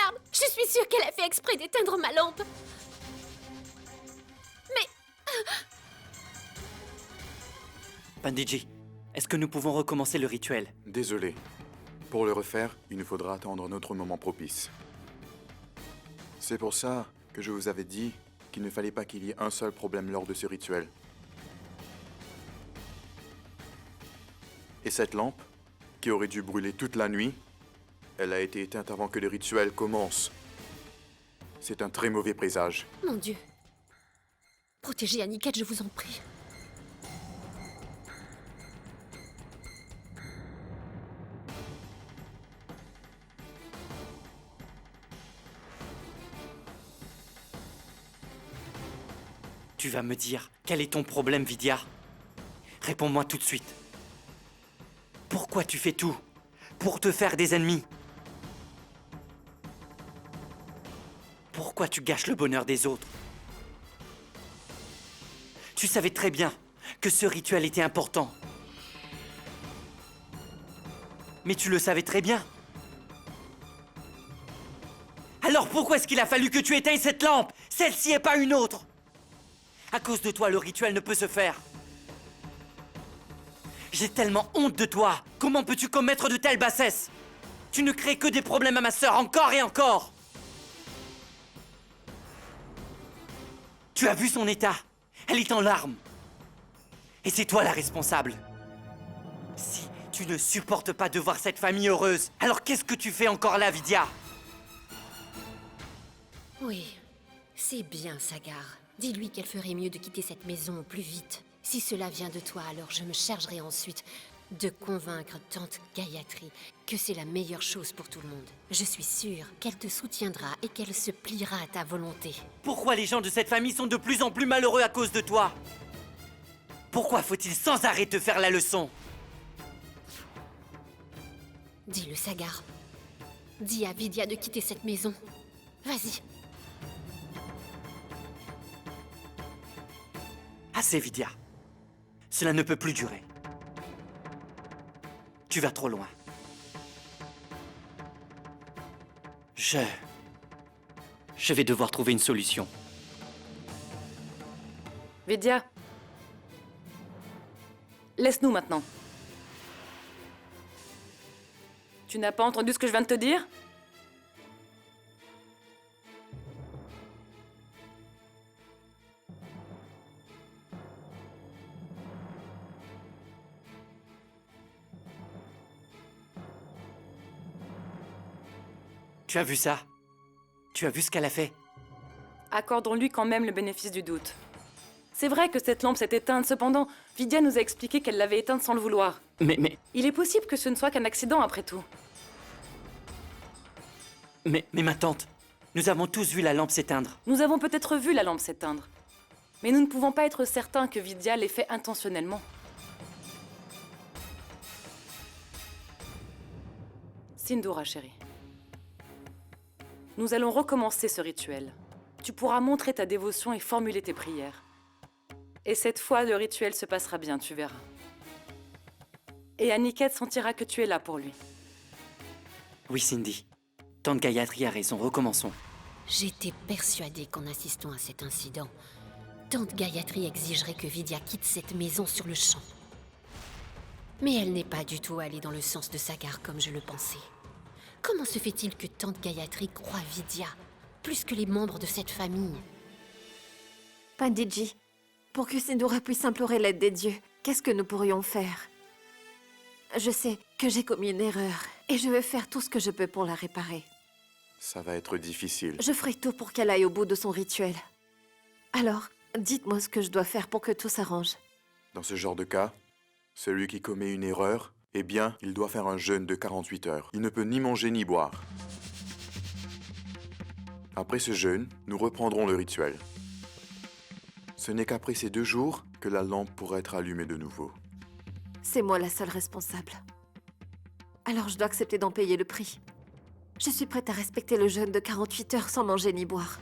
regarde! Je suis sûre qu'elle a fait exprès d'éteindre ma lampe. Mais... Pandiji, est-ce que nous pouvons recommencer le rituel? Désolé. Pour le refaire, il nous faudra attendre notre moment propice. C'est pour ça que je vous avais dit qu'il ne fallait pas qu'il y ait un seul problème lors de ce rituel. Et cette lampe, qui aurait dû brûler toute la nuit, elle a été éteinte avant que le rituel commence. C'est un très mauvais présage. Mon Dieu. Protégez Aniket, je vous en prie. Tu vas me dire, quel est ton problème, Vidya? Réponds-moi tout de suite. Pourquoi tu fais tout? Pour te faire des ennemis? Pourquoi tu gâches le bonheur des autres? Tu savais très bien que ce rituel était important. Mais tu le savais très bien. Alors pourquoi est-ce qu'il a fallu que tu éteignes cette lampe? Celle-ci et pas une autre? À cause de toi, le rituel ne peut se faire. J'ai tellement honte de toi. Comment peux-tu commettre de telles bassesses? Tu ne crées que des problèmes à ma sœur, encore et encore. Tu as vu son état? Elle est en larmes. Et c'est toi la responsable. Si tu ne supportes pas de voir cette famille heureuse, alors qu'est-ce que tu fais encore là, Vidya? Oui, c'est bien, Sagar. Dis-lui qu'elle ferait mieux de quitter cette maison au plus vite. Si cela vient de toi, alors je me chargerai ensuite de convaincre tante Gayatri que c'est la meilleure chose pour tout le monde. Je suis sûre qu'elle te soutiendra et qu'elle se pliera à ta volonté. Pourquoi les gens de cette famille sont de plus en plus malheureux à cause de toi? Pourquoi faut-il sans arrêt te faire la leçon? Dis-le, Sagar. Dis à Vidya de quitter cette maison. Vas-y. Assez, Vidya. Cela ne peut plus durer. Tu vas trop loin. Je vais devoir trouver une solution. Vidya. Laisse-nous maintenant. Tu n'as pas entendu ce que je viens de te dire? Tu as vu ça? Tu as vu ce qu'elle a fait? Accordons-lui quand même le bénéfice du doute. C'est vrai que cette lampe s'est éteinte, cependant, Vidya nous a expliqué qu'elle l'avait éteinte sans le vouloir. Mais Il est possible que ce ne soit qu'un accident après tout. ma tante, nous avons tous vu la lampe s'éteindre. Nous avons peut-être vu la lampe s'éteindre. Mais nous ne pouvons pas être certains que Vidya l'ait fait intentionnellement. Sindhura, chérie. Nous allons recommencer ce rituel. Tu pourras montrer ta dévotion et formuler tes prières. Et cette fois, le rituel se passera bien, tu verras. Et Aniket sentira que tu es là pour lui. Oui, Cindy. Tante Gayatri a raison, recommençons. J'étais persuadée qu'en assistant à cet incident, tante Gayatri exigerait que Vidya quitte cette maison sur le champ. Mais elle n'est pas du tout allée dans le sens de Sagar comme je le pensais. Comment se fait-il que tante Gayatri croit Vidya plus que les membres de cette famille? Pandiji, pour que Sindhura puisse implorer l'aide des dieux, qu'est-ce que nous pourrions faire? Je sais que j'ai commis une erreur et je vais faire tout ce que je peux pour la réparer. Ça va être difficile. Je ferai tout pour qu'elle aille au bout de son rituel. Alors, dites-moi ce que je dois faire pour que tout s'arrange. Dans ce genre de cas, celui qui commet une erreur, eh bien, il doit faire un jeûne de 48 heures. Il ne peut ni manger ni boire. Après ce jeûne, nous reprendrons le rituel. Ce n'est qu'après ces 2 jours que la lampe pourra être allumée de nouveau. C'est moi la seule responsable. Alors je dois accepter d'en payer le prix. Je suis prête à respecter le jeûne de 48 heures sans manger ni boire.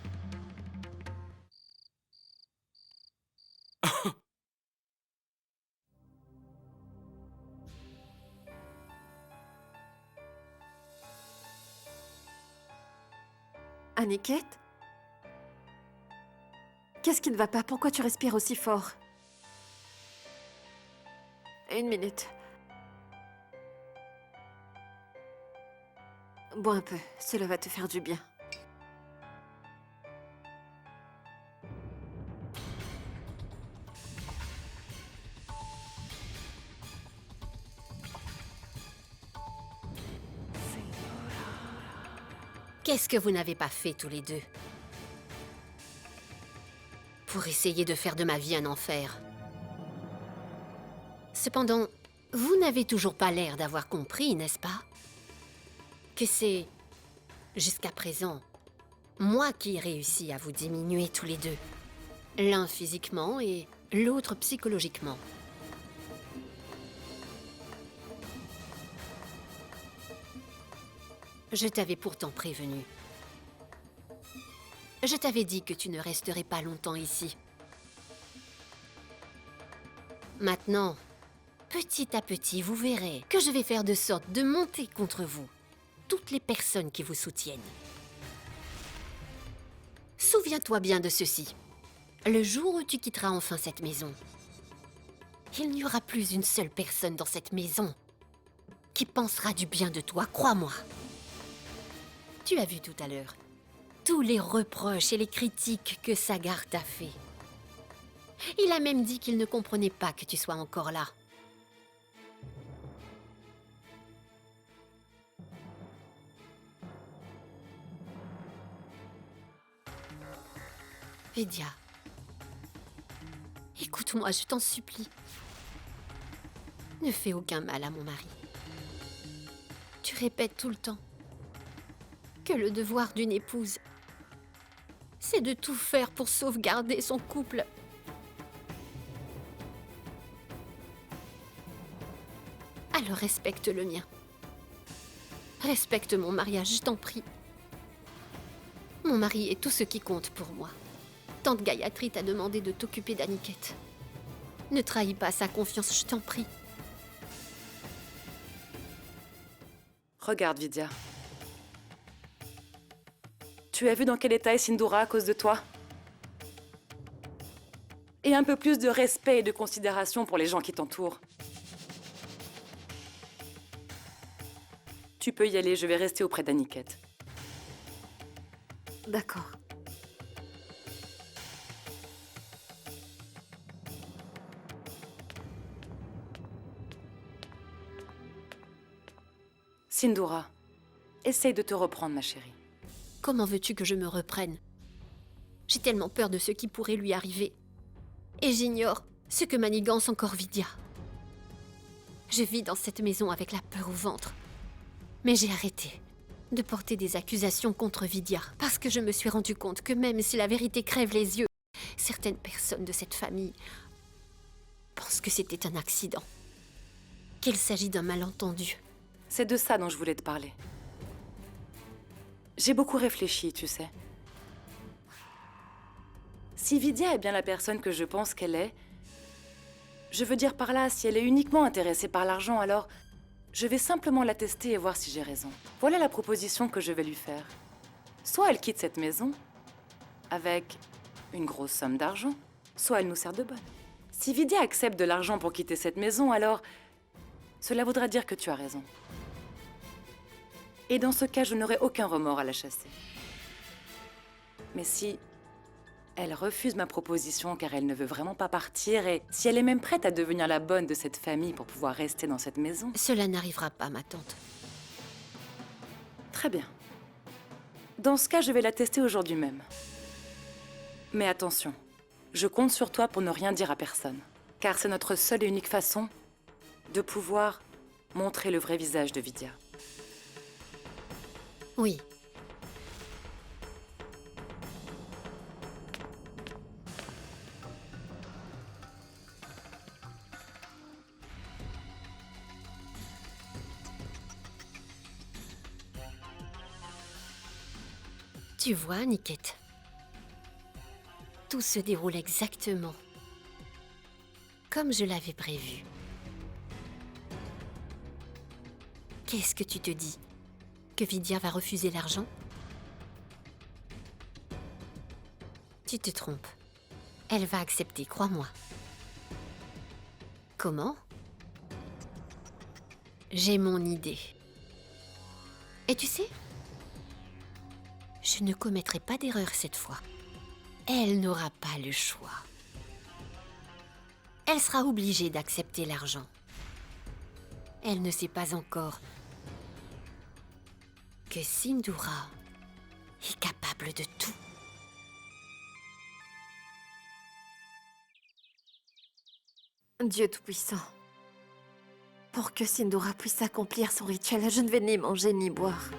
Aniket? Qu'est-ce qui ne va pas? Pourquoi tu respires aussi fort? Une minute. Bois un peu, cela va te faire du bien. Qu'est-ce que vous n'avez pas fait tous les deux? Pour essayer de faire de ma vie un enfer. Cependant, vous n'avez toujours pas l'air d'avoir compris, n'est-ce pas? Que c'est, jusqu'à présent, moi qui ai réussi à vous diminuer tous les deux. L'un physiquement et l'autre psychologiquement. Je t'avais pourtant prévenu. Je t'avais dit que tu ne resterais pas longtemps ici. Maintenant, petit à petit, vous verrez que je vais faire de sorte de monter contre vous toutes les personnes qui vous soutiennent. Souviens-toi bien de ceci. Le jour où tu quitteras enfin cette maison, il n'y aura plus une seule personne dans cette maison qui pensera du bien de toi, crois-moi. Tu as vu tout à l'heure tous les reproches et les critiques que Sagar t'a fait. Il a même dit qu'il ne comprenait pas que tu sois encore là. Vidya, écoute-moi, je t'en supplie. Ne fais aucun mal à mon mari. Tu répètes tout le temps que le devoir d'une épouse, c'est de tout faire pour sauvegarder son couple. Alors respecte le mien. Respecte mon mariage, je t'en prie. Mon mari est tout ce qui compte pour moi. Tante Gayatri t'a demandé de t'occuper d'Aniket. Ne trahis pas sa confiance, je t'en prie. Regarde, Vidya. Tu as vu dans quel état est Sindhura à cause de toi? Et un peu plus de respect et de considération pour les gens qui t'entourent. Tu peux y aller, je vais rester auprès d'Aniket. D'accord. Sindhura, essaye de te reprendre, ma chérie. Comment veux-tu que je me reprenne? J'ai tellement peur de ce qui pourrait lui arriver. Et j'ignore ce que manigance encore Vidya. Je vis dans cette maison avec la peur au ventre. Mais j'ai arrêté de porter des accusations contre Vidya parce que je me suis rendu compte que même si la vérité crève les yeux, certaines personnes de cette famille pensent que c'était un accident, qu'il s'agit d'un malentendu. C'est de ça dont je voulais te parler. J'ai beaucoup réfléchi, tu sais. Si Vidya est bien la personne que je pense qu'elle est, je veux dire par là, si elle est uniquement intéressée par l'argent, alors je vais simplement la tester et voir si j'ai raison. Voilà la proposition que je vais lui faire. Soit elle quitte cette maison avec une grosse somme d'argent, soit elle nous sert de bonne. Si Vidya accepte de l'argent pour quitter cette maison, alors cela voudra dire que tu as raison. Et dans ce cas, je n'aurai aucun remords à la chasser. Mais si elle refuse ma proposition car elle ne veut vraiment pas partir, et si elle est même prête à devenir la bonne de cette famille pour pouvoir rester dans cette maison... Cela n'arrivera pas, ma tante. Très bien. Dans ce cas, je vais la tester aujourd'hui même. Mais attention, je compte sur toi pour ne rien dire à personne. Car c'est notre seule et unique façon de pouvoir montrer le vrai visage de Vidya. Oui. Tu vois, Aniket, tout se déroule exactement comme je l'avais prévu. Qu'est-ce que tu te dis? Que Vidya va refuser l'argent? Tu te trompes. Elle va accepter, crois-moi. Comment? J'ai mon idée. Et tu sais, je ne commettrai pas d'erreur cette fois. Elle n'aura pas le choix. Elle sera obligée d'accepter l'argent. Elle ne sait pas encore que Sindhura est capable de tout. Dieu Tout-Puissant, pour que Sindhura puisse accomplir son rituel, je ne vais ni manger ni boire.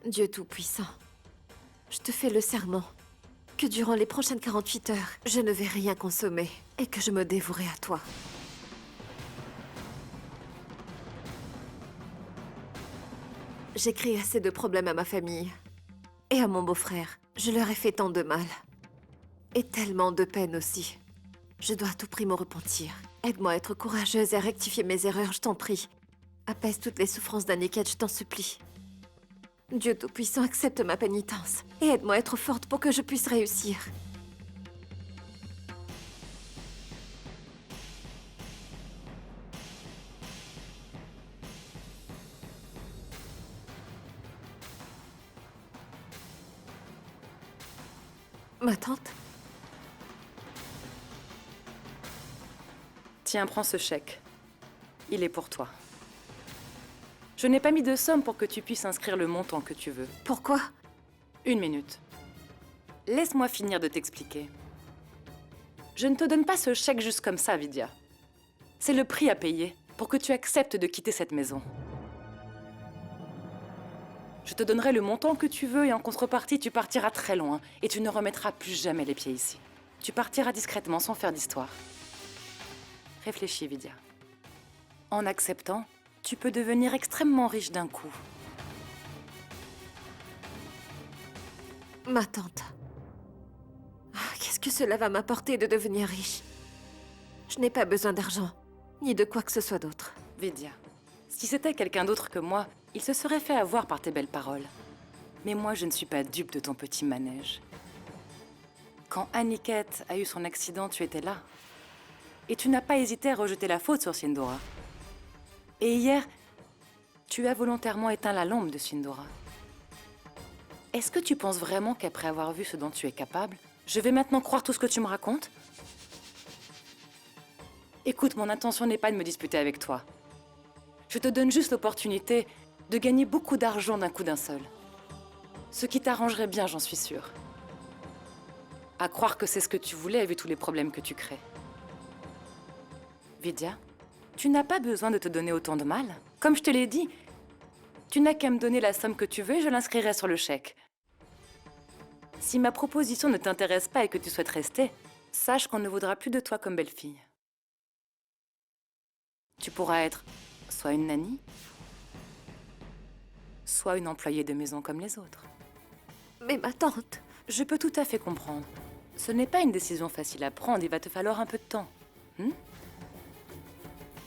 Dieu Tout-Puissant, je te fais le serment que durant les prochaines 48 heures, je ne vais rien consommer et que je me dévouerai à toi. J'ai créé assez de problèmes à ma famille et à mon beau-frère. Je leur ai fait tant de mal. Et tellement de peine aussi. Je dois à tout prix me repentir. Aide-moi à être courageuse et à rectifier mes erreurs, je t'en prie. Apaise toutes les souffrances d'Aniket, je t'en supplie. Dieu Tout-Puissant, accepte ma pénitence et aide-moi à être forte pour que je puisse réussir. Ma tante? Tiens, prends ce chèque. Il est pour toi. Je n'ai pas mis de somme pour que tu puisses inscrire le montant que tu veux. Pourquoi? 1 minute. Laisse-moi finir de t'expliquer. Je ne te donne pas ce chèque juste comme ça, Vidya. C'est le prix à payer pour que tu acceptes de quitter cette maison. Je te donnerai le montant que tu veux et en contrepartie, tu partiras très loin et tu ne remettras plus jamais les pieds ici. Tu partiras discrètement sans faire d'histoire. Réfléchis, Vidya. En acceptant, tu peux devenir extrêmement riche d'un coup. Ma tante. Qu'est-ce que cela va m'apporter de devenir riche? Je n'ai pas besoin d'argent, ni de quoi que ce soit d'autre. Vidya, si c'était quelqu'un d'autre que moi, il se serait fait avoir par tes belles paroles. Mais moi, je ne suis pas dupe de ton petit manège. Quand Aniket a eu son accident, tu étais là. Et tu n'as pas hésité à rejeter la faute sur Sindhura. Et hier, tu as volontairement éteint la lampe de Sindhura. Est-ce que tu penses vraiment qu'après avoir vu ce dont tu es capable, je vais maintenant croire tout ce que tu me racontes? Écoute, mon intention n'est pas de me disputer avec toi. Je te donne juste l'opportunité de gagner beaucoup d'argent d'un coup d'un seul. Ce qui t'arrangerait bien, j'en suis sûre. À croire que c'est ce que tu voulais vu tous les problèmes que tu crées. Vidya, tu n'as pas besoin de te donner autant de mal. Comme je te l'ai dit, tu n'as qu'à me donner la somme que tu veux et je l'inscrirai sur le chèque. Si ma proposition ne t'intéresse pas et que tu souhaites rester, sache qu'on ne voudra plus de toi comme belle-fille. Tu pourras être soit une nanny, soit une employée de maison comme les autres. Mais ma tante... Je peux tout à fait comprendre. Ce n'est pas une décision facile à prendre, il va te falloir un peu de temps.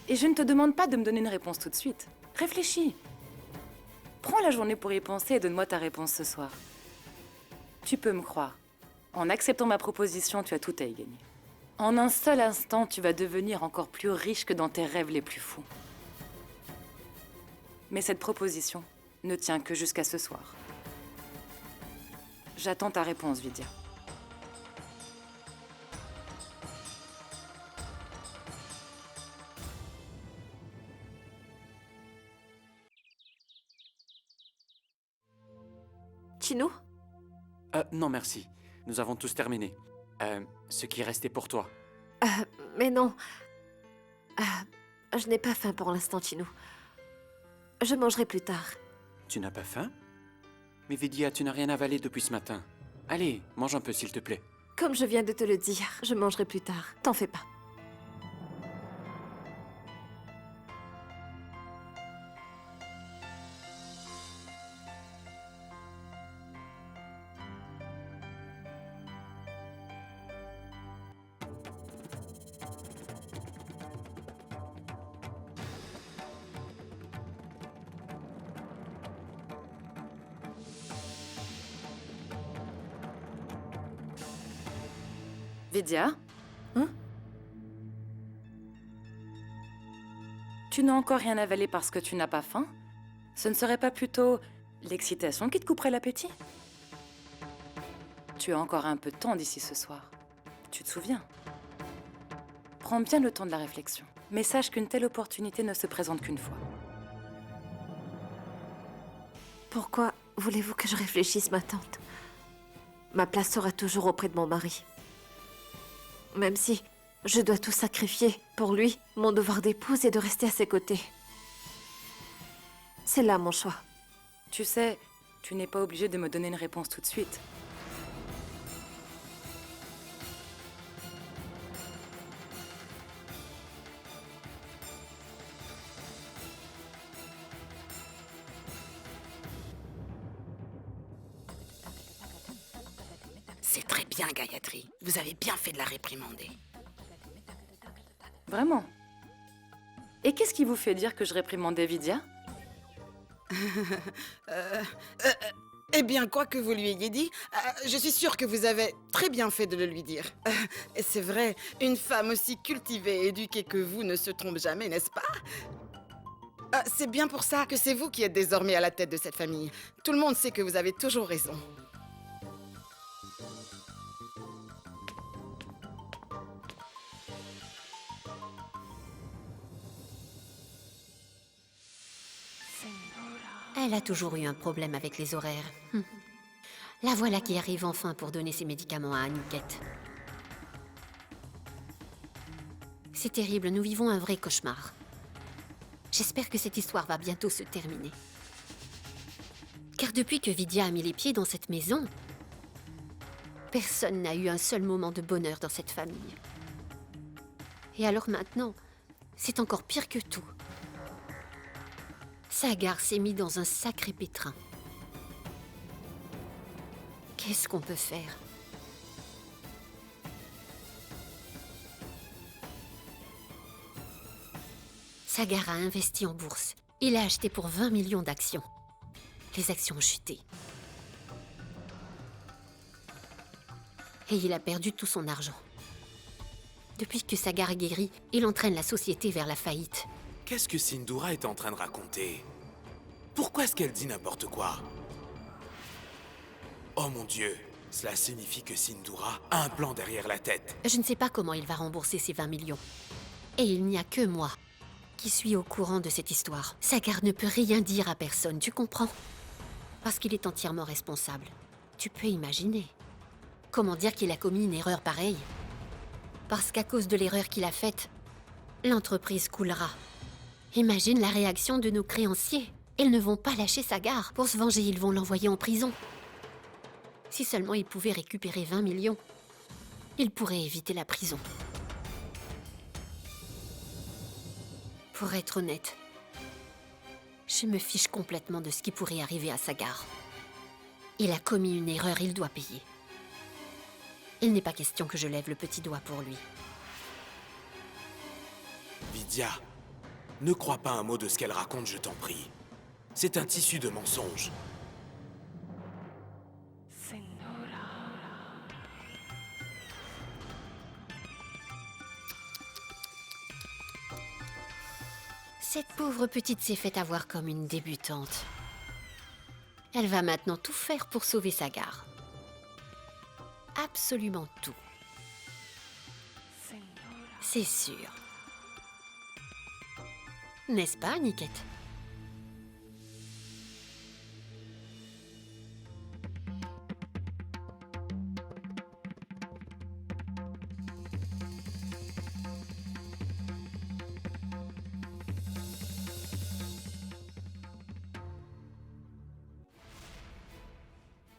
Et je ne te demande pas de me donner une réponse tout de suite. Réfléchis. Prends la journée pour y penser et donne-moi ta réponse ce soir. Tu peux me croire. En acceptant ma proposition, tu as tout à y gagner. En un seul instant, tu vas devenir encore plus riche que dans tes rêves les plus fous. Mais cette proposition ne tient que jusqu'à ce soir. J'attends ta réponse, Vidya. Chino? Non, merci. Nous avons tous terminé. Ce qui restait pour toi. Mais non. Je n'ai pas faim pour l'instant, Chino. Je mangerai plus tard. Tu n'as pas faim? Mais Vidya, tu n'as rien avalé depuis ce matin. Allez, mange un peu, s'il te plaît. Comme je viens de te le dire, je mangerai plus tard. T'en fais pas. Vidya? Hein? Tu n'as encore rien avalé parce que tu n'as pas faim? Ce ne serait pas plutôt l'excitation qui te couperait l'appétit? Tu as encore un peu de temps d'ici ce soir. Tu te souviens? Prends bien le temps de la réflexion. Mais sache qu'une telle opportunité ne se présente qu'une fois. Pourquoi voulez-vous que je réfléchisse, ma tante? Ma place sera toujours auprès de mon mari. Même si je dois tout sacrifier pour lui, mon devoir d'épouse est de rester à ses côtés. C'est là mon choix. Tu sais, tu n'es pas obligé de me donner une réponse tout de suite. C'est très bien, Gayatri. Vous avez bien fait de la réprimander. Vraiment? Et qu'est-ce qui vous fait dire que je réprimandais Vidya? Eh bien, quoi que vous lui ayez dit, je suis sûre que vous avez très bien fait de le lui dire. Et c'est vrai, une femme aussi cultivée et éduquée que vous ne se trompe jamais, n'est-ce pas? C'est bien pour ça que c'est vous qui êtes désormais à la tête de cette famille. Tout le monde sait que vous avez toujours raison. Elle a toujours eu un problème avec les horaires. La voilà qui arrive enfin pour donner ses médicaments à Aniket. C'est terrible, nous vivons un vrai cauchemar. J'espère que cette histoire va bientôt se terminer. Car depuis que Vidya a mis les pieds dans cette maison, personne n'a eu un seul moment de bonheur dans cette famille. Et alors maintenant, c'est encore pire que tout. Sagar s'est mis dans un sacré pétrin. Qu'est-ce qu'on peut faire? Sagar a investi en bourse. Il a acheté pour 20 millions d'actions. Les actions ont chuté. Et il a perdu tout son argent. Depuis que Sagar est guéri, il entraîne la société vers la faillite. Qu'est-ce que Sindhura est en train de raconter? Pourquoi est-ce qu'elle dit n'importe quoi? Oh mon Dieu, cela signifie que Sindhura a un plan derrière la tête. Je ne sais pas comment il va rembourser ces 20 millions. Et il n'y a que moi qui suis au courant de cette histoire. Sagar ne peut rien dire à personne, tu comprends? Parce qu'il est entièrement responsable. Tu peux imaginer. Comment dire qu'il a commis une erreur pareille? Parce qu'à cause de l'erreur qu'il a faite, l'entreprise coulera. Imagine la réaction de nos créanciers. Ils ne vont pas lâcher Sagar. Pour se venger, ils vont l'envoyer en prison. Si seulement il pouvait récupérer 20 millions, il pourrait éviter la prison. Pour être honnête, je me fiche complètement de ce qui pourrait arriver à Sagar. Il a commis une erreur, il doit payer. Il n'est pas question que je lève le petit doigt pour lui. Vidya, ne crois pas un mot de ce qu'elle raconte, je t'en prie. C'est un tissu de mensonges. Cette pauvre petite s'est fait avoir comme une débutante. Elle va maintenant tout faire pour sauver Sagar. Absolument tout. C'est sûr. N'est-ce pas, Aniket?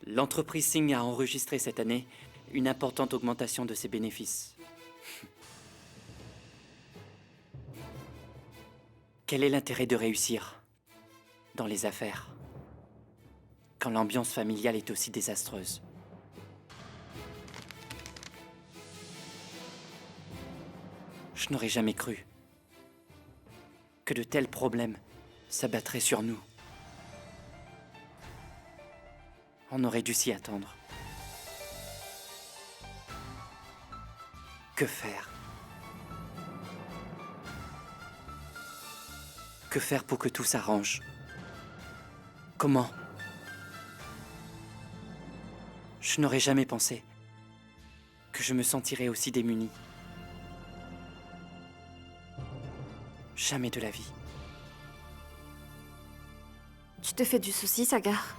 L'entreprise Singh a enregistré cette année une importante augmentation de ses bénéfices. Quel est l'intérêt de réussir dans les affaires quand l'ambiance familiale est aussi désastreuse? Je n'aurais jamais cru que de tels problèmes s'abattraient sur nous. On aurait dû s'y attendre. Que faire? Que faire pour que tout s'arrange? Comment? Je n'aurais jamais pensé que je me sentirais aussi démuni. Jamais de la vie. Tu te fais du souci, Sagar?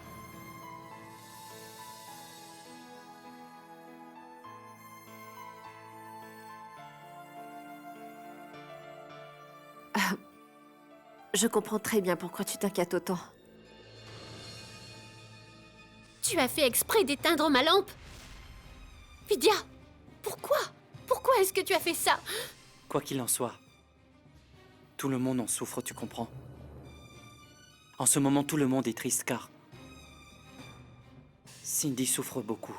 Je comprends très bien pourquoi tu t'inquiètes autant. Tu as fait exprès d'éteindre ma lampe? Vidya, pourquoi? Pourquoi est-ce que tu as fait ça? Quoi qu'il en soit, tout le monde en souffre, tu comprends? En ce moment, tout le monde est triste car Cindy souffre beaucoup.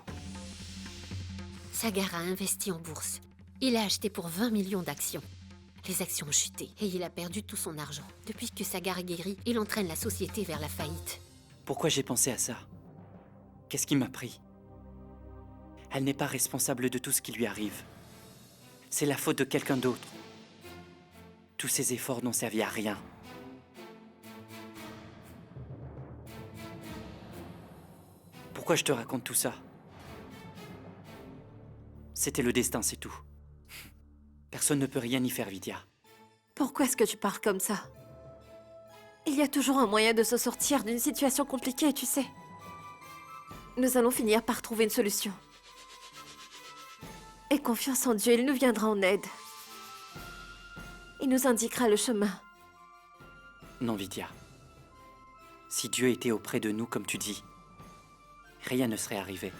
Sagar a investi en bourse. Il a acheté pour 20 millions d'actions. Les actions ont chuté et il a perdu tout son argent. Depuis que Sagar est guéri, il entraîne la société vers la faillite. Pourquoi j'ai pensé à ça? Qu'est-ce qui m'a pris? Elle n'est pas responsable de tout ce qui lui arrive. C'est la faute de quelqu'un d'autre. Tous ses efforts n'ont servi à rien. Pourquoi je te raconte tout ça? C'était le destin, c'est tout. Personne ne peut rien y faire, Vidya. Pourquoi est-ce que tu parles comme ça? Il y a toujours un moyen de se sortir d'une situation compliquée, tu sais. Nous allons finir par trouver une solution. Aie confiance en Dieu, il nous viendra en aide. Il nous indiquera le chemin. Non, Vidya. Si Dieu était auprès de nous, comme tu dis, rien ne serait arrivé.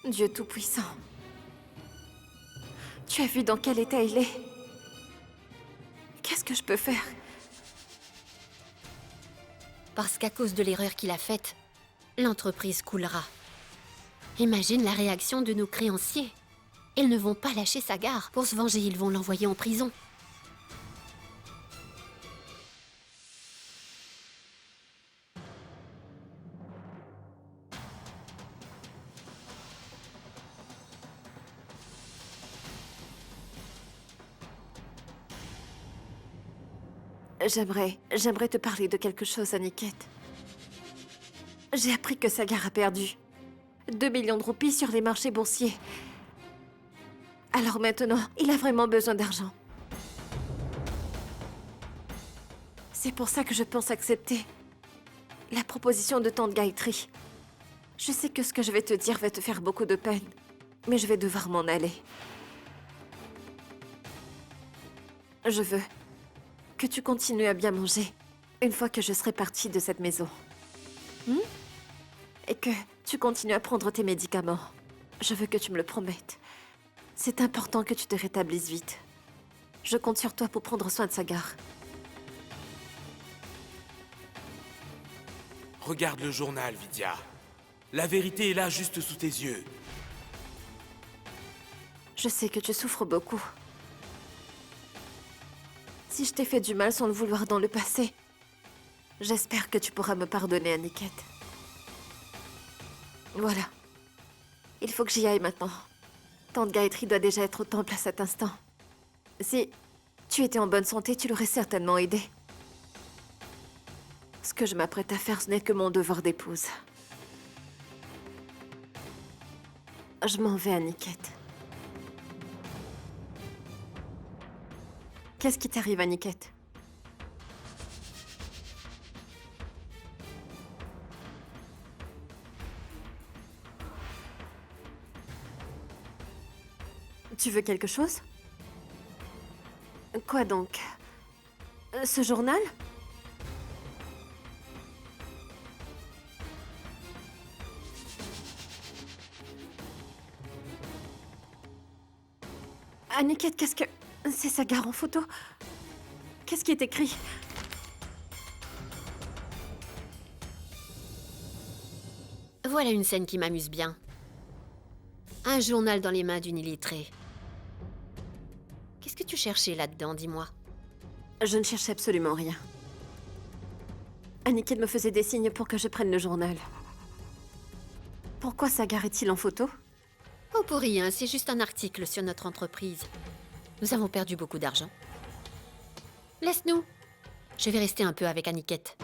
Dieu Tout-Puissant. Tu as vu dans quel état il est? Qu'est-ce que je peux faire? Parce qu'à cause de l'erreur qu'il a faite, l'entreprise coulera. Imagine la réaction de nos créanciers. Ils ne vont pas lâcher Sagar. Pour se venger, ils vont l'envoyer en prison. J'aimerais te parler de quelque chose, Aniket. J'ai appris que Sagar a perdu 2 millions de roupies sur les marchés boursiers. Alors maintenant, il a vraiment besoin d'argent. C'est pour ça que je pense accepter la proposition de tante Gayatri. Je sais que ce que je vais te dire va te faire beaucoup de peine, mais je vais devoir m'en aller. Je veux que tu continues à bien manger une fois que je serai partie de cette maison. Et que tu continues à prendre tes médicaments. Je veux que tu me le promettes. C'est important que tu te rétablisses vite. Je compte sur toi pour prendre soin de Sagar. Regarde le journal, Vidya. La vérité est là, juste sous tes yeux. Je sais que tu souffres beaucoup. Si je t'ai fait du mal sans le vouloir dans le passé, j'espère que tu pourras me pardonner, Aniket. Voilà. Il faut que j'y aille maintenant. Tante Gayatri doit déjà être au temple à cet instant. Si tu étais en bonne santé, tu l'aurais certainement aidé. Ce que je m'apprête à faire, ce n'est que mon devoir d'épouse. Je m'en vais, Aniket. Qu'est-ce qui t'arrive, Aniket? Tu veux quelque chose? Quoi donc? Ce journal? Aniket, qu'est-ce que... C'est Sagar en photo? Qu'est-ce qui est écrit? Voilà une scène qui m'amuse bien. Un journal dans les mains d'une illettrée. Qu'est-ce que tu cherchais là-dedans, dis-moi? Je ne cherche absolument rien. Aniket me faisait des signes pour que je prenne le journal. Pourquoi Sagar est-il en photo? Oh, pour rien, c'est juste un article sur notre entreprise. Nous avons perdu beaucoup d'argent. Laisse-nous. Je vais rester un peu avec Aniket.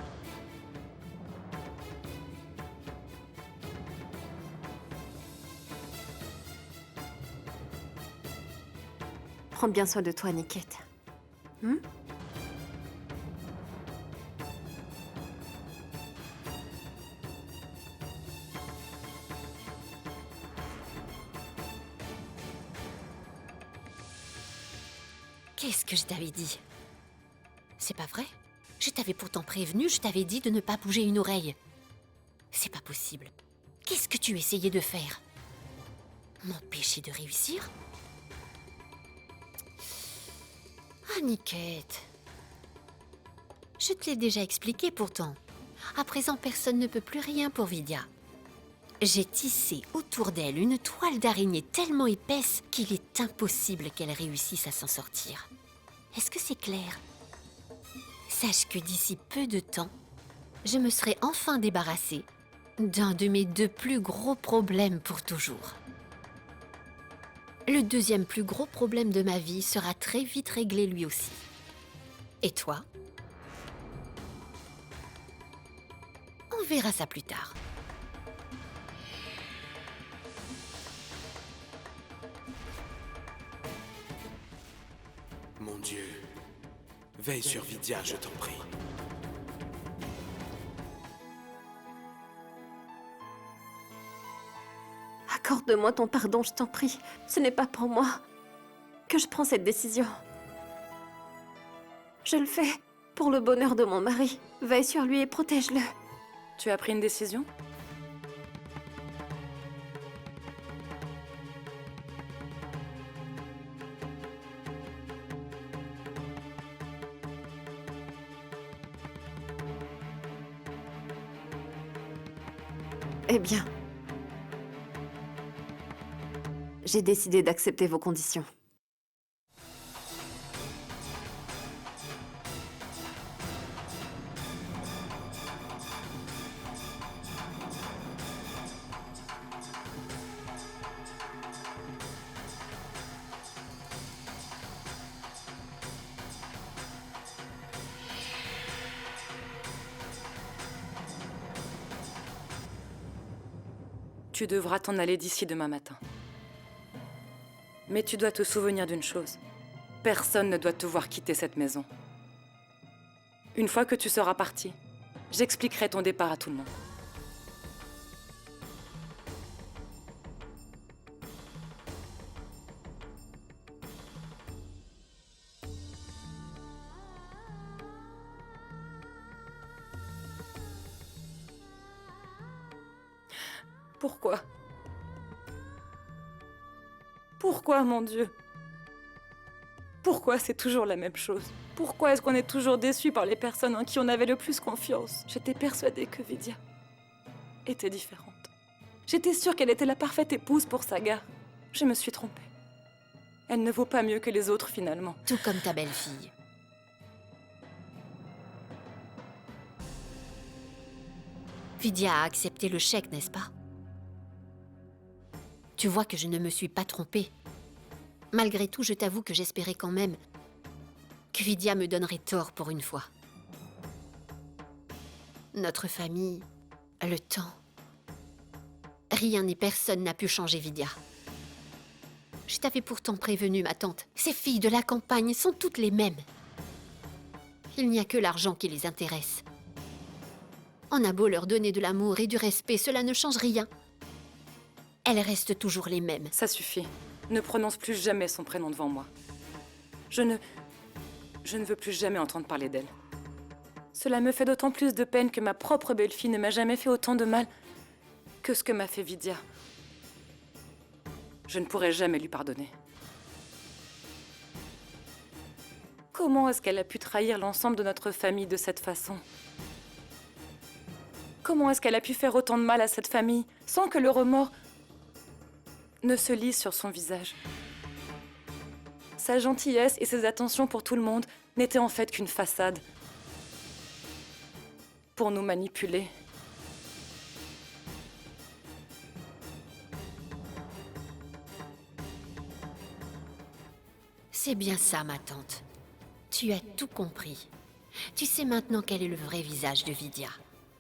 Prends bien soin de toi, Aniket. Qu'est-ce que je t'avais dit? C'est pas vrai? Je t'avais pourtant prévenu, je t'avais dit de ne pas bouger une oreille. C'est pas possible. Qu'est-ce que tu essayais de faire? M'empêcher de réussir? Aniket. Je te l'ai déjà expliqué pourtant. À présent, personne ne peut plus rien pour Vidya. J'ai tissé autour d'elle une toile d'araignée tellement épaisse qu'il est impossible qu'elle réussisse à s'en sortir. Est-ce que c'est clair? Sache que d'ici peu de temps, je me serai enfin débarrassée d'un de mes 2 plus gros problèmes pour toujours. Le 2e plus gros problème de ma vie sera très vite réglé lui aussi. Et toi? On verra ça plus tard. Mon Dieu. Veille sur Vidya, je t'en prie. Accorde-moi ton pardon, je t'en prie. Ce n'est pas pour moi que je prends cette décision. Je le fais pour le bonheur de mon mari. Veille sur lui et protège-le. Tu as pris une décision? Eh bien, j'ai décidé d'accepter vos conditions. Tu devras t'en aller d'ici demain matin. Mais tu dois te souvenir d'une chose. Personne ne doit te voir quitter cette maison. Une fois que tu seras parti, j'expliquerai ton départ à tout le monde. Pourquoi? Pourquoi, mon Dieu? Pourquoi c'est toujours la même chose? Pourquoi est-ce qu'on est toujours déçus par les personnes en qui on avait le plus confiance? J'étais persuadée que Vidya était différente. J'étais sûre qu'elle était la parfaite épouse pour Sagar. Je me suis trompée. Elle ne vaut pas mieux que les autres, finalement. Tout comme ta belle-fille. Vidya a accepté le chèque, n'est-ce pas? Tu vois que je ne me suis pas trompée. Malgré tout, je t'avoue que j'espérais quand même que Vidya me donnerait tort pour une fois. Notre famille, le temps... Rien ni personne n'a pu changer Vidya. Je t'avais pourtant prévenu, ma tante. Ces filles de la campagne sont toutes les mêmes. Il n'y a que l'argent qui les intéresse. On a beau leur donner de l'amour et du respect, cela ne change rien. Elles restent toujours les mêmes. Ça suffit. Ne prononce plus jamais son prénom devant moi. Je ne veux plus jamais entendre parler d'elle. Cela me fait d'autant plus de peine que ma propre belle-fille ne m'a jamais fait autant de mal que ce que m'a fait Vidya. Je ne pourrai jamais lui pardonner. Comment est-ce qu'elle a pu trahir l'ensemble de notre famille de cette façon? Comment est-ce qu'elle a pu faire autant de mal à cette famille sans que le remords ne se lise sur son visage? Sa gentillesse et ses attentions pour tout le monde n'était en fait qu'une façade pour nous manipuler. C'est bien ça, ma tante. Tu as tout compris. Tu sais maintenant quel est le vrai visage de Vidia.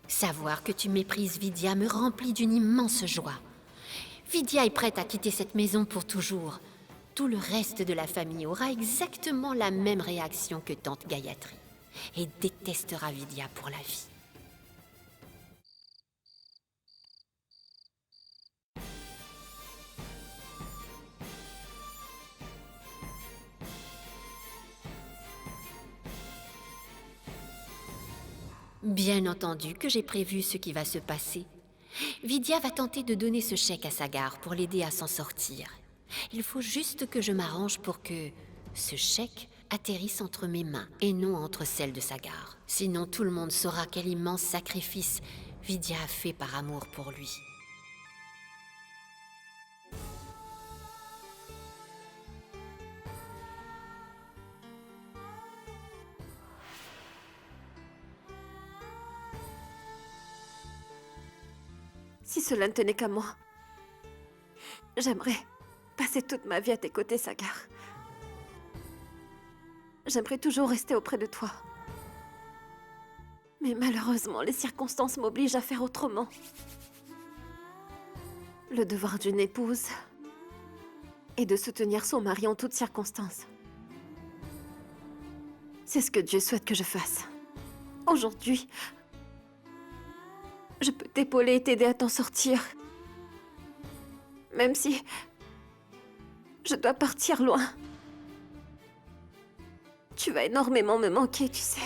Savoir que tu méprises Vidia me remplit d'une immense joie. Vidia est prête à quitter cette maison pour toujours. Tout le reste de la famille aura exactement la même réaction que tante Gayatri et détestera Vidia pour la vie. Bien entendu que j'ai prévu ce qui va se passer. Vidia va tenter de donner ce chèque à Sagar pour l'aider à s'en sortir. Il faut juste que je m'arrange pour que ce chèque atterrisse entre mes mains et non entre celles de Sagar. Sinon tout le monde saura quel immense sacrifice Vidia a fait par amour pour lui. Si cela ne tenait qu'à moi, j'aimerais passer toute ma vie à tes côtés, Sagar. J'aimerais toujours rester auprès de toi. Mais malheureusement, les circonstances m'obligent à faire autrement. Le devoir d'une épouse est de soutenir son mari en toutes circonstances. C'est ce que Dieu souhaite que je fasse. Aujourd'hui, je peux t'épauler et t'aider à t'en sortir. Même si je dois partir loin. Tu vas énormément me manquer, tu sais.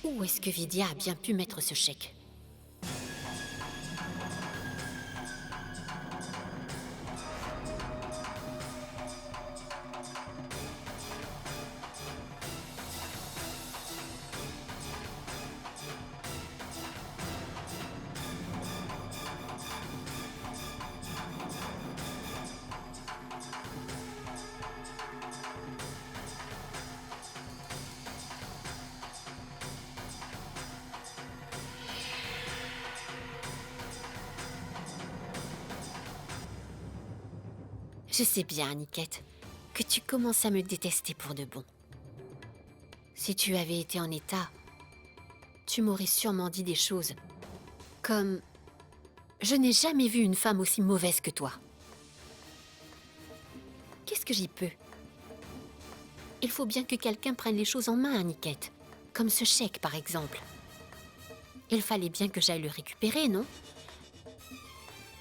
Où est-ce que Vidia a bien pu mettre ce chèque? Je sais bien, Aniket, que tu commences à me détester pour de bon. Si tu avais été en état, tu m'aurais sûrement dit des choses comme « Je n'ai jamais vu une femme aussi mauvaise que toi ». Qu'est-ce que j'y peux? Il faut bien que quelqu'un prenne les choses en main, Aniket. Comme ce chèque, par exemple. Il fallait bien que j'aille le récupérer, non?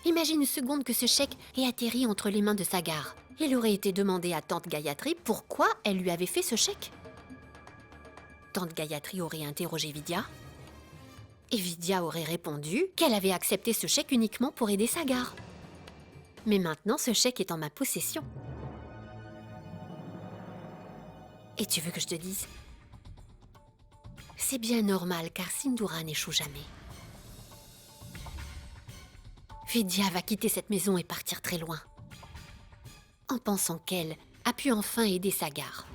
Imagine une seconde que ce chèque ait atterri entre les mains de Sagar. Il aurait été demandé à tante Gayatri pourquoi elle lui avait fait ce chèque. Tante Gayatri aurait interrogé Vidia. Et Vidia aurait répondu qu'elle avait accepté ce chèque uniquement pour aider Sagar. Mais maintenant, ce chèque est en ma possession. Et tu veux que je te dise? C'est bien normal, car Sindhura n'échoue jamais. Vidia va quitter cette maison et partir très loin, en pensant qu'elle a pu enfin aider Sagar.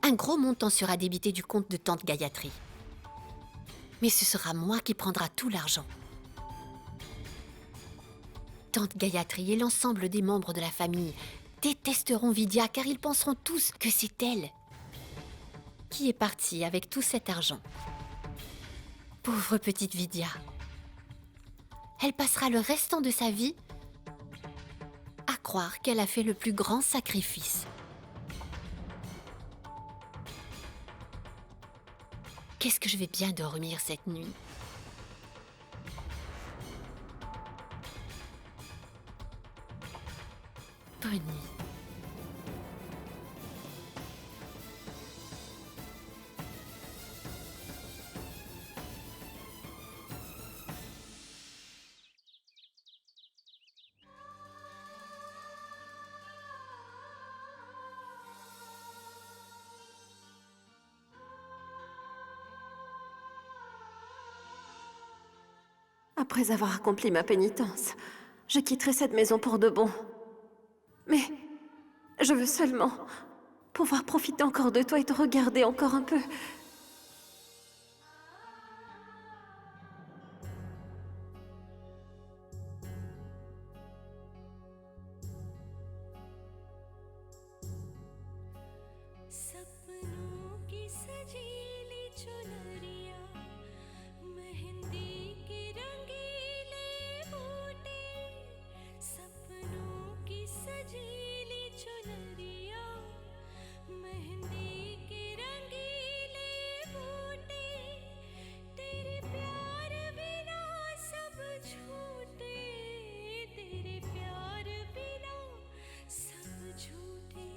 Un gros montant sera débité du compte de tante Gayatri. Mais ce sera moi qui prendra tout l'argent. Tante Gayatri et l'ensemble des membres de la famille détesteront Vidya car ils penseront tous que c'est elle qui est partie avec tout cet argent. Pauvre petite Vidya. Elle passera le restant de sa vie à croire qu'elle a fait le plus grand sacrifice. Qu'est-ce que je vais bien dormir cette nuit? Bonne nuit. Après avoir accompli ma pénitence, je quitterai cette maison pour de bon. Mais je veux seulement pouvoir profiter encore de toi et te regarder encore un peu. सपनों की सजीली चुनरिया मेहंदी के रंगीले बूटे सपनों की सजीली चुनरिया मेहंदी के रंगीले बूटे तेरे प्यार बिना सब झूठे तेरे प्यार बिना सब झूठे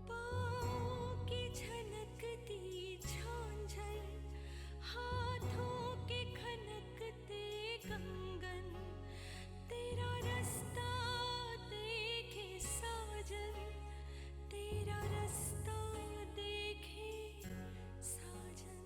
पाँव की झनकती झांझर हाथों के खनकते कंगन तेरा रास्ता देखे साजन तेरा रास्ता देखे साजन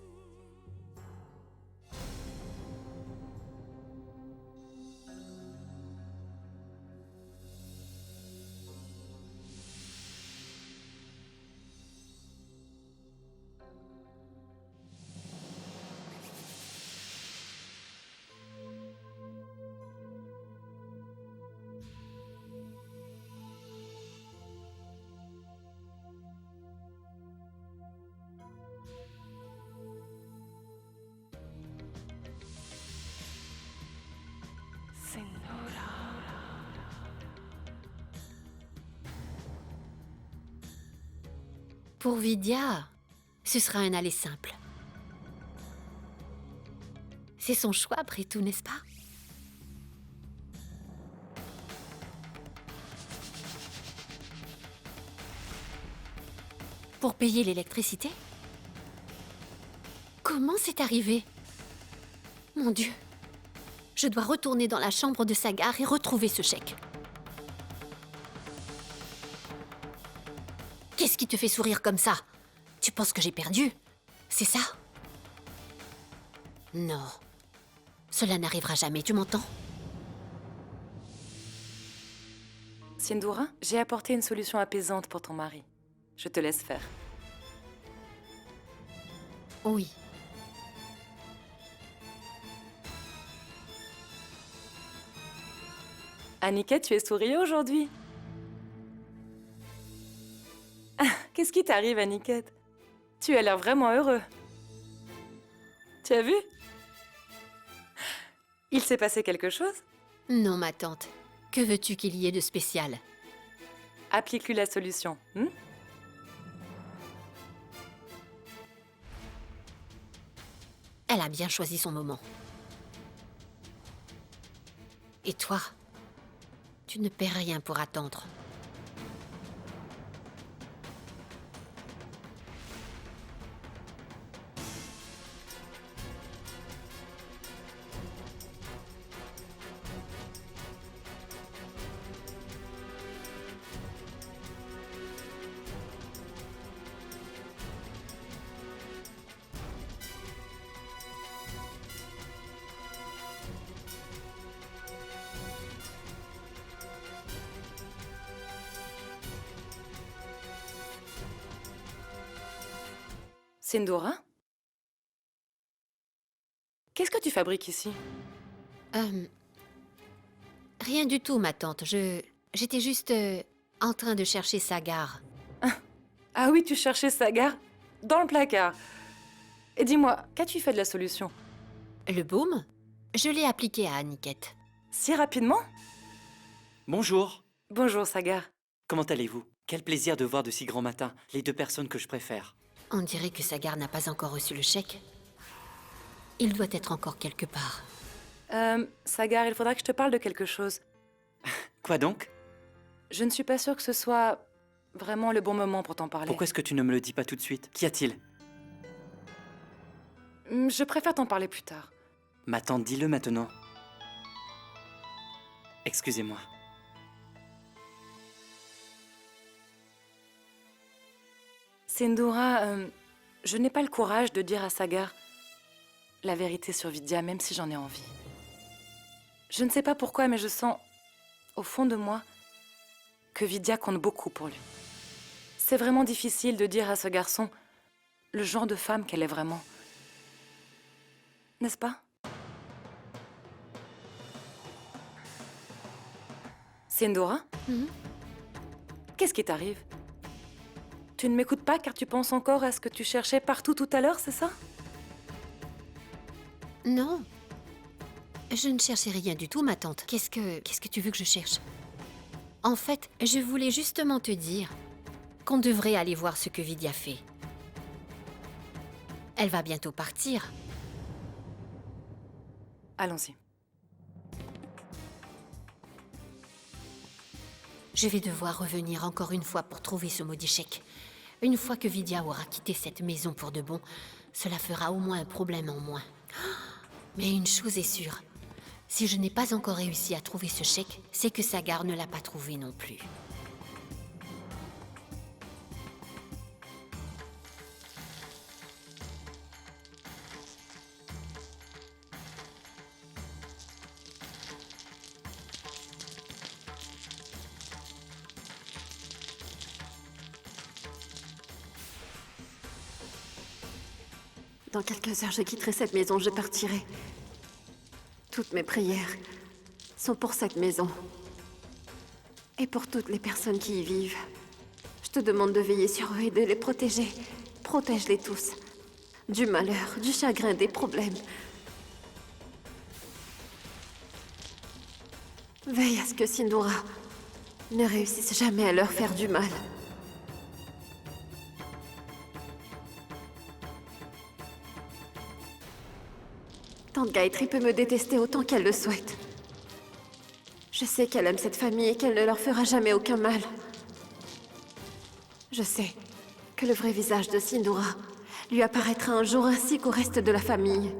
Pour Vidya, ce sera un aller simple. C'est son choix après tout, n'est-ce pas? Pour payer l'électricité? Comment c'est arrivé? Mon Dieu! Je dois retourner dans la chambre de Sagar et retrouver ce chèque. Qu'est-ce qui te fait sourire comme ça? Tu penses que j'ai perdu? C'est ça? Non. Cela n'arrivera jamais, tu m'entends? Sindhura, j'ai apporté une solution apaisante pour ton mari. Je te laisse faire. Oui. Aniket, tu es souriant aujourd'hui. Ah, qu'est-ce qui t'arrive, Aniket? Tu as l'air vraiment heureux. Tu as vu? Il s'est passé quelque chose? Non, ma tante. Que veux-tu qu'il y ait de spécial? Applique-lui la solution. Elle a bien choisi son moment. Et toi? Tu ne perds rien pour attendre. Sindora? Qu'est-ce que tu fabriques ici? Rien du tout, ma tante. J'étais juste en train de chercher Sagar. Ah oui, tu cherchais Sagar? Dans le placard. Et dis-moi, qu'as-tu fait de la solution? Le baume? Je l'ai appliqué à Aniket. Si rapidement? Bonjour. Bonjour, Sagar. Comment allez-vous? Quel plaisir de voir de si grand matin les deux personnes que je préfère. On dirait que Sagar n'a pas encore reçu le chèque. Il doit être encore quelque part. Sagar, il faudra que je te parle de quelque chose. Quoi donc? Je ne suis pas sûre que ce soit vraiment le bon moment pour t'en parler. Pourquoi est-ce que tu ne me le dis pas tout de suite? Qu'y a-t-il? Je préfère t'en parler plus tard. Ma tante, dis-le maintenant. Excusez-moi. Sindora, je n'ai pas le courage de dire à Sagar la vérité sur Vidya, même si j'en ai envie. Je ne sais pas pourquoi, mais je sens, au fond de moi, que Vidya compte beaucoup pour lui. C'est vraiment difficile de dire à ce garçon le genre de femme qu'elle est vraiment. N'est-ce pas? Sindora? Qu'est-ce qui t'arrive? Tu ne m'écoutes pas car tu penses encore à ce que tu cherchais partout tout à l'heure, c'est ça? Non. Je ne cherchais rien du tout, ma tante. Qu'est-ce que tu veux que je cherche? En fait, je voulais justement te dire qu'on devrait aller voir ce que Vidya fait. Elle va bientôt partir. Allons-y. Je vais devoir revenir encore une fois pour trouver ce maudit chèque. Une fois que Vidya aura quitté cette maison pour de bon, cela fera au moins un problème en moins. Mais une chose est sûre, si je n'ai pas encore réussi à trouver ce chèque, c'est que Sagar ne l'a pas trouvé non plus. Dans quelques heures, je quitterai cette maison, je partirai. Toutes mes prières sont pour cette maison. Et pour toutes les personnes qui y vivent. Je te demande de veiller sur eux et de les protéger. Protège-les tous. Du malheur, du chagrin, des problèmes. Veille à ce que Sindora ne réussisse jamais à leur faire du mal. Tante Gayatri peut me détester autant qu'elle le souhaite. Je sais qu'elle aime cette famille et qu'elle ne leur fera jamais aucun mal. Je sais que le vrai visage de Sindora lui apparaîtra un jour ainsi qu'au reste de la famille.